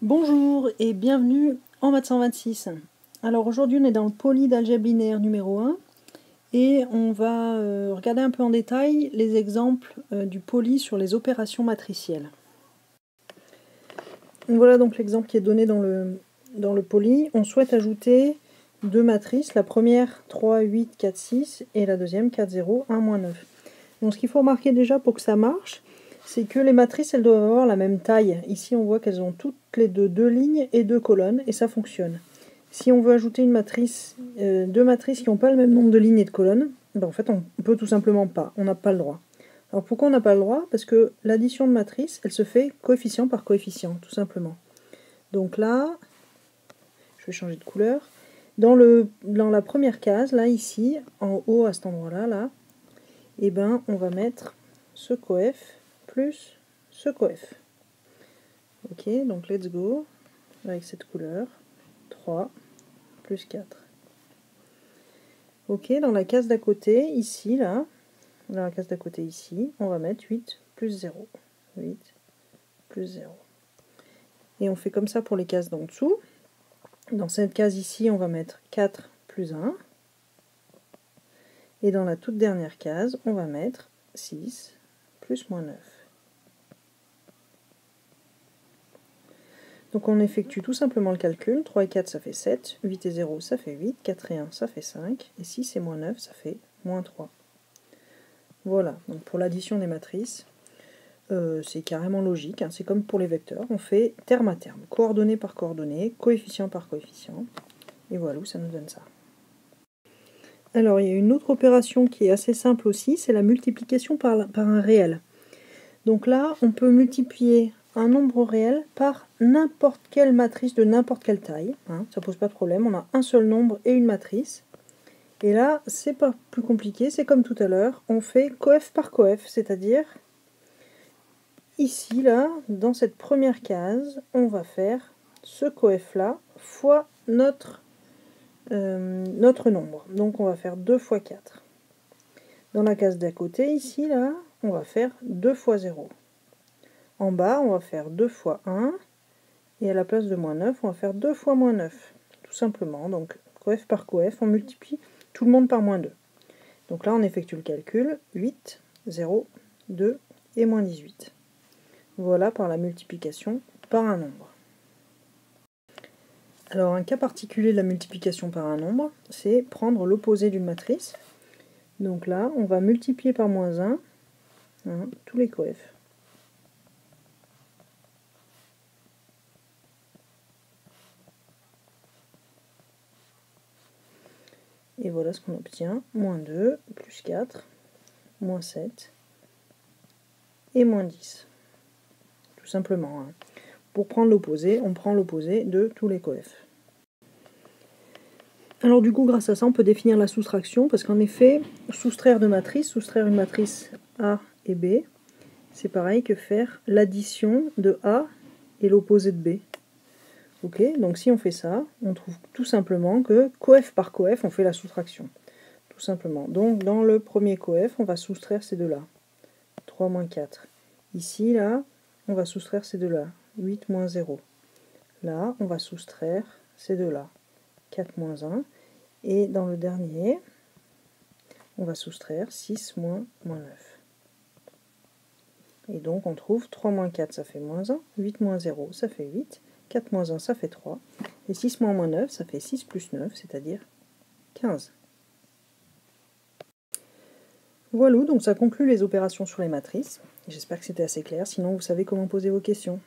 Bonjour et bienvenue en maths 126. Alors aujourd'hui on est dans le poly d'algèbre linéaire numéro 1 et on va regarder un peu en détail les exemples du poly sur les opérations matricielles. Voilà donc l'exemple qui est donné dans le poly. On souhaite ajouter deux matrices, la première 3, 8, 4, 6 et la deuxième 4, 0, 1, moins 9. Donc ce qu'il faut remarquer déjà pour que ça marche, c'est que les matrices elles doivent avoir la même taille. Ici on voit qu'elles ont toutes les deux lignes et deux colonnes et ça fonctionne. Si on veut ajouter une matrice, deux matrices qui n'ont pas le même nombre de lignes et de colonnes, ben en fait on peut tout simplement pas, on n'a pas le droit. Alors pourquoi on n'a pas le droit? Parce que l'addition de matrices elle se fait coefficient par coefficient tout simplement. Donc là, je vais changer de couleur. Dans la première case, là ici, en haut à cet endroit-là, là, et ben on va mettre ce coef plus ce coef. Ok, donc let's go avec cette couleur. 3 plus 4. Ok, dans la case d'à côté, ici, là, dans la case d'à côté ici, on va mettre 8 plus 0. 8 plus 0. Et on fait comme ça pour les cases d'en dessous. Dans cette case ici, on va mettre 4 plus 1. Et dans la toute dernière case, on va mettre 6 plus moins 9. Donc on effectue tout simplement le calcul. 3 et 4 ça fait 7, 8 et 0 ça fait 8, 4 et 1 ça fait 5, et 6 et moins 9 ça fait moins 3. Voilà, donc pour l'addition des matrices, c'est carrément logique, hein. C'est comme pour les vecteurs, on fait terme à terme, coordonnée par coordonnée, coefficient par coefficient, et voilà où ça nous donne ça. Alors il y a une autre opération qui est assez simple aussi, c'est la multiplication par un réel. Donc là, on peut multiplier un nombre réel par n'importe quelle matrice de n'importe quelle taille, hein, ça pose pas de problème, on a un seul nombre et une matrice. Et là, c'est pas plus compliqué, c'est comme tout à l'heure, on fait coef par coef, c'est-à-dire ici, là, dans cette première case, on va faire ce coef-là fois notre nombre. Donc on va faire 2 fois 4. Dans la case d'à côté, ici, là, on va faire 2 fois 0. En bas, on va faire 2 fois 1, et à la place de moins 9, on va faire 2 fois moins 9, tout simplement. Donc, coef par coef, on multiplie tout le monde par moins 2. Donc là, on effectue le calcul, 8, 0, 2 et moins 18. Voilà par la multiplication par un nombre. Alors, un cas particulier de la multiplication par un nombre, c'est prendre l'opposé d'une matrice. Donc là, on va multiplier par moins 1, hein, tous les coefs. Et voilà ce qu'on obtient, moins 2, plus 4, moins 7, et moins 10. Tout simplement. Hein. Pour prendre l'opposé, on prend l'opposé de tous les coefs. Alors du coup, grâce à ça, on peut définir la soustraction, parce qu'en effet, soustraire une matrice A et B, c'est pareil que faire l'addition de A et l'opposé de B. Ok, donc si on fait ça, on trouve tout simplement que coef par coef, on fait la soustraction. Tout simplement. Donc dans le premier coef, on va soustraire ces deux-là. 3 moins 4. Ici, là, on va soustraire ces deux-là. 8 moins 0. Là, on va soustraire ces deux-là. 4 moins 1. Et dans le dernier, on va soustraire 6 moins 9. Et donc on trouve 3 moins 4, ça fait moins 1. 8 moins 0, ça fait 8. 4 moins 1, ça fait 3. Et 6 moins 9, ça fait 6 plus 9, c'est-à-dire 15. Voilà, donc ça conclut les opérations sur les matrices. J'espère que c'était assez clair, sinon vous savez comment poser vos questions.